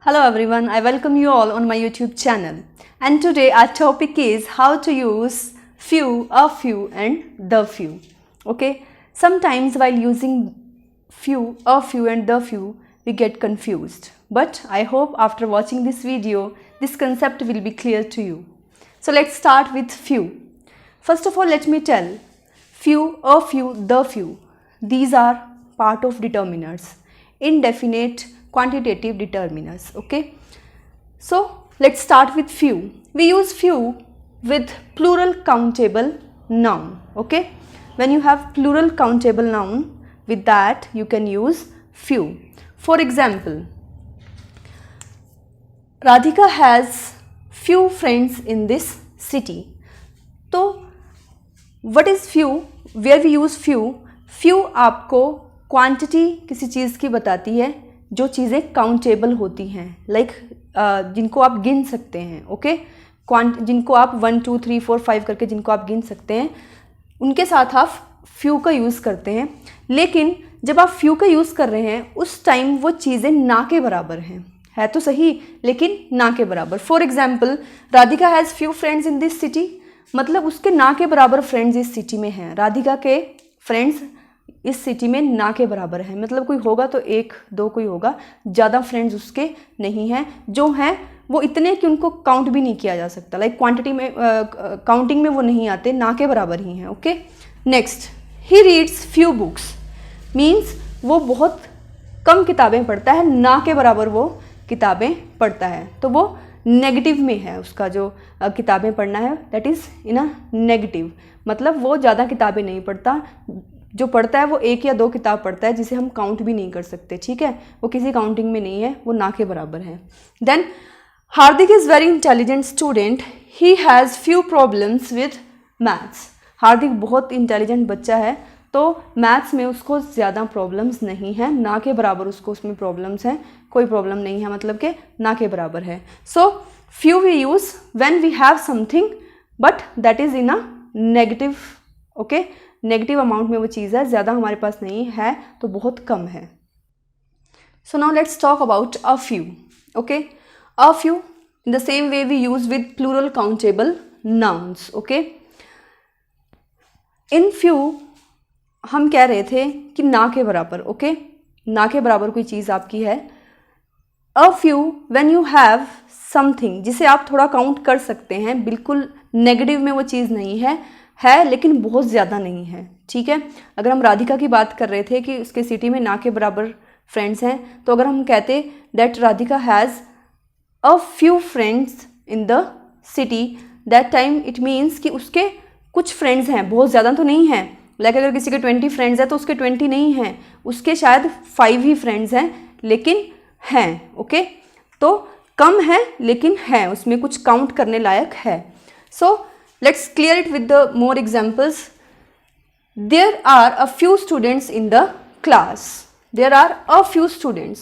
Hello everyone, I welcome you all on my YouTube channel. And today our topic is how to use few, a few and the few. Okay, sometimes while using few, a few and the few, we get confused. But I hope after watching this video, this concept will be clear to you. So let's start with few. First of all, let me tell, few, a few, the few. These are part of determiners, indefinite quantitative determiners. Okay, so let's start with few. We use few with plural countable noun. Okay, when you have plural countable noun, with that you can use few. For example, Radhika has few friends in this city. तो what is few? Where we use few? few आपको quantity किसी चीज़ की बताती है जो चीज़ें countable होती हैं, लाइक जिनको आप गिन सकते हैं. ओके, जिनको आप 1 2 3 4 5 करके जिनको आप गिन सकते हैं, उनके साथ आप फ्यू का यूज़ करते हैं. लेकिन जब आप फ्यू का यूज़ कर रहे हैं उस टाइम वो चीज़ें ना के बराबर हैं. है तो सही लेकिन ना के बराबर. For example, Radhika has few friends in this city, मतलब उसके ना के बराबर फ्रेंड्स इस सिटी में हैं. राधिका के फ्रेंड्स इस सिटी में ना के बराबर है, मतलब कोई होगा तो एक दो कोई होगा, ज़्यादा फ्रेंड्स उसके नहीं हैं. जो हैं वो इतने कि उनको काउंट भी नहीं किया जा सकता, लाइक क्वांटिटी में काउंटिंग में वो नहीं आते, ना के बराबर ही हैं. Okay, next, he reads few books, means वो बहुत कम किताबें पढ़ता है, ना के बराबर वो किताबें पढ़ता है. तो वो नेगेटिव में है, उसका जो किताबें पढ़ना है that is in a negative, मतलब वो ज़्यादा किताबें नहीं पढ़ता. जो पढ़ता है वो एक या दो किताब पढ़ता है जिसे हम काउंट भी नहीं कर सकते. ठीक है, वो किसी काउंटिंग में नहीं है, वो ना के बराबर है. Then Hardik is very intelligent student, he has few problems with maths. Hardik बहुत इंटेलिजेंट बच्चा है, तो मैथ्स में उसको ज़्यादा प्रॉब्लम्स नहीं हैं, ना के बराबर उसको उसमें प्रॉब्लम्स हैं. कोई प्रॉब्लम नहीं है, मतलब कि ना के बराबर है. So few we use when we have something but that is in a negative. Okay, negative amount में वो चीज़ है, ज़्यादा हमारे पास नहीं है तो बहुत कम है. So now let's talk about a few. Okay, a few in the same way we use with plural countable nouns. Okay, in few हम कह रहे थे कि ना के बराबर. ओके, ना के बराबर कोई चीज़ आपकी है. A few when you have something जिसे आप थोड़ा काउंट कर सकते हैं, बिल्कुल नेगेटिव में वो चीज़ नहीं है लेकिन बहुत ज़्यादा नहीं है. ठीक है, अगर हम राधिका की बात कर रहे थे कि उसके सिटी में ना के बराबर फ्रेंड्स हैं, तो अगर हम कहते that Radhika has a few friends in the city, that time it means कि उसके कुछ फ्रेंड्स हैं, बहुत ज़्यादा तो नहीं हैं. लाइक अगर किसी के 20 फ्रेंड्स हैं तो उसके 20 नहीं हैं, उसके शायद 5 ही फ्रेंड्स हैं लेकिन हैं. ओके, तो कम है लेकिन है, उसमें कुछ काउंट करने लायक है. सो let's clear it with the more examples. There are a few students in the class. There are a few students.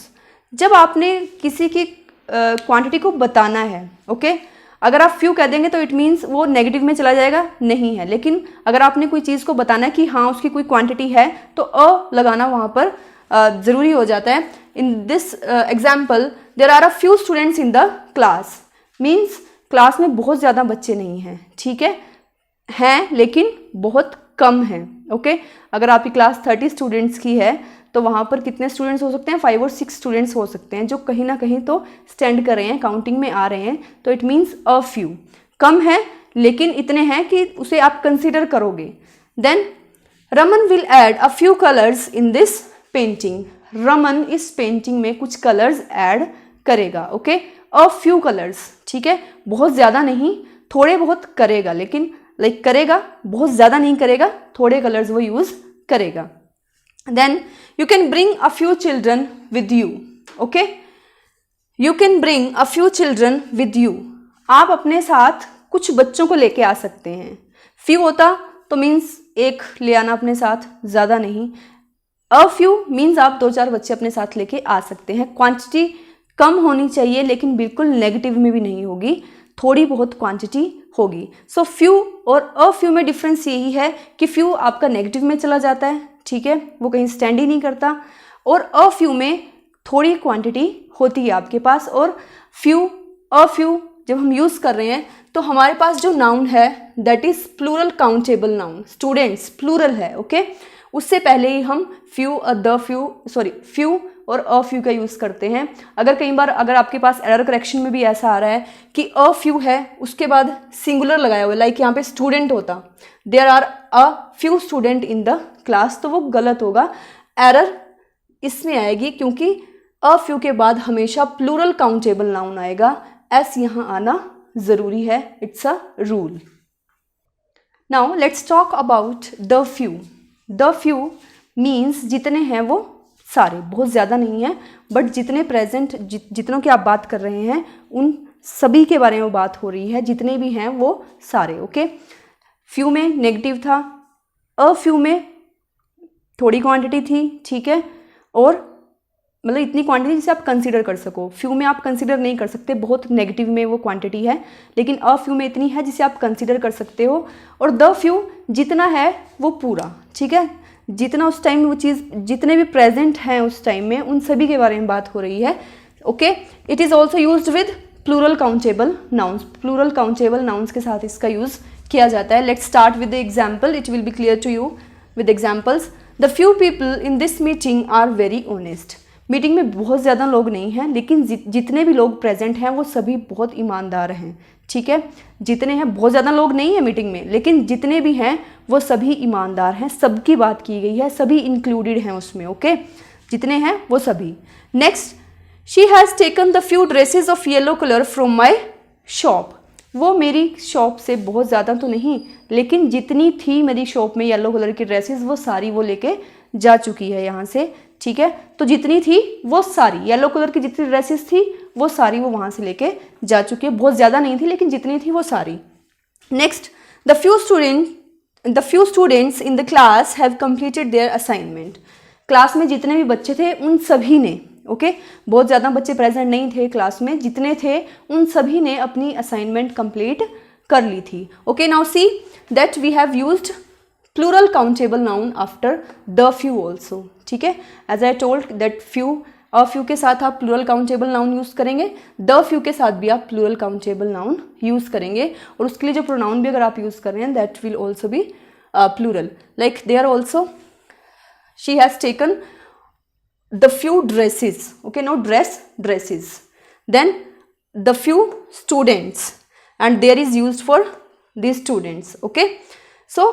जब आपने किसी की क्वांटिटी को बताना है, ओके, अगर आप फ्यू कह देंगे तो इट मीन्स वो नेगेटिव में चला जाएगा, नहीं है. लेकिन अगर आपने कोई चीज़ को बताना है कि हाँ उसकी कोई क्वांटिटी है तो अ लगाना वहाँ पर ज़रूरी हो जाता है. In this example, there are a few students in the class, means class में बहुत ज़्यादा बच्चे नहीं हैं. ठीक है, हैं लेकिन बहुत कम हैं. ओके, अगर आपकी क्लास 30 स्टूडेंट्स की है तो वहाँ पर कितने स्टूडेंट्स हो सकते हैं? 5 और 6 स्टूडेंट्स हो सकते हैं जो कहीं ना कहीं तो स्टैंड कर रहे हैं, काउंटिंग में आ रहे हैं. तो इट मीन्स अ फ्यू, कम है लेकिन इतने हैं कि उसे आप कंसिडर करोगे. Then Raman will add a few colours in this painting. Raman इस पेंटिंग में कुछ कलर्स ऐड करेगा. Okay, a few colours. ठीक है, बहुत ज़्यादा नहीं, थोड़े बहुत करेगा, लेकिन लाइक करेगा, बहुत ज़्यादा नहीं करेगा, थोड़े कलर्स वो यूज़ करेगा. Then you can bring a few children with you. Okay, you can bring a few children with you. आप अपने साथ कुछ बच्चों को लेके आ सकते हैं. फ्यू होता तो मीन्स एक ले आना अपने साथ, ज़्यादा नहीं. अ फ्यू मीन्स आप 2-4 बच्चे अपने साथ लेके आ सकते हैं. क्वांटिटी कम होनी चाहिए लेकिन बिल्कुल नेगेटिव में भी नहीं होगी, थोड़ी बहुत क्वांटिटी होगी. सो फ्यू और अ फ्यू में डिफरेंस यही है कि फ्यू आपका नेगेटिव में चला जाता है. ठीक है, वो कहीं स्टैंड ही नहीं करता, और अ फ्यू में थोड़ी क्वांटिटी होती है आपके पास, और फ्यू, अ फ्यू जब हम यूज़ कर रहे हैं तो हमारे पास जो नाउन है that is plural countable noun, students plural है, ओके। उससे पहले ही हम फ्यू फ्यू और अ फ्यू का यूज़ करते हैं। अगर कई बार अगर आपके पास एरर करेक्शन में भी ऐसा आ रहा है कि अ फ्यू है उसके बाद सिंगुलर लगाया हुआ है, लाइक यहाँ पे स्टूडेंट होता, there are a few student in the class, तो वो गलत होगा। एरर इसमें आएगी क्योंकि अ फ्यू के बाद हमेशा प्लूरल काउंटेबल नाउन आएगा, एस यहाँ आना ज़रूरी है, it's a rule. Now let's talk about the few. The few means जितने हैं वो सारे, बहुत ज़्यादा नहीं है, बट जितने प्रेजेंट जितनों की आप बात कर रहे हैं उन सभी के बारे में बात हो रही है, जितने भी हैं वो सारे, ओके। फ्यू में नेगेटिव था, अ फ्यू में थोड़ी क्वांटिटी थी, ठीक है, और मतलब इतनी क्वांटिटी जिसे आप कंसीडर कर सको। फ्यू में आप कंसीडर नहीं कर सकते, बहुत नेगेटिव में वो क्वांटिटी है, लेकिन अ फ्यू में इतनी है जिसे आप कंसीडर कर सकते हो। और द फ्यू जितना है वो पूरा, ठीक है, जितना उस टाइम वो चीज़, जितने भी प्रेजेंट हैं उस टाइम में उन सभी के बारे में बात हो रही है, okay. It is also used with plural countable nouns, plural countable nouns के साथ इसका यूज़ किया जाता है। Let's start with the example, it will be clear to you with examples. The few people in this meeting are very honest. Meeting में बहुत ज़्यादा लोग नहीं हैं, लेकिन जितने भी लोग प्रेजेंट हैं वो सभी बहुत ईमानदार हैं, ठीक है। जितने हैं, बहुत ज़्यादा लोग नहीं हैं मीटिंग में, लेकिन जितने भी हैं वो सभी ईमानदार हैं, सबकी बात की गई है, सभी इंक्लूडेड हैं उसमें, ओके। जितने हैं वो सभी। Next, she has taken the few dresses of yellow colour from my shop. वो मेरी शॉप से बहुत ज़्यादा तो नहीं, लेकिन जितनी थी मेरी शॉप में येलो कलर की ड्रेसेस वो सारी वो लेके जा चुकी है यहाँ से, ठीक है। तो जितनी थी वो सारी, येलो कलर की जितनी ड्रेसेस थी वो सारी वो वहाँ से लेके जा चुकी है, बहुत ज़्यादा नहीं थी लेकिन जितनी थी वो सारी। Next, the few students in the class have completed there assignment. Class में जितने भी बच्चे थे उन सभी ने, ओके, बहुत ज़्यादा बच्चे प्रेजेंट नहीं थे क्लास में, जितने थे उन सभी ने अपनी असाइनमेंट कंप्लीट कर ली थी, okay. Now see that we have used plural countable noun after the few also, ठीक है। As I told that few, a few के साथ आप प्लूरल काउंटेबल नाउन यूज़ करेंगे, द फ्यू के साथ भी आप प्लूरल काउंटेबल नाउन यूज़ करेंगे, और उसके लिए जो प्रोनाउन भी अगर आप यूज़ कर रहे हैं that will also be plural, like they are also, she has taken the few dresses, okay, no dresses, then the few students, and there is used for these students, okay. So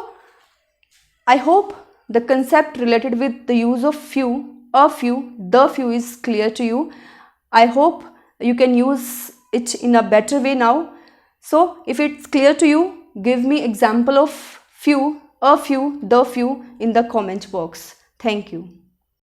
I hope the concept related with the use of few, a few, the few is clear to you. I hope you can use it in a better way now. So if it's clear to you, give me example of few, a few, the few in the comment box. Thank you.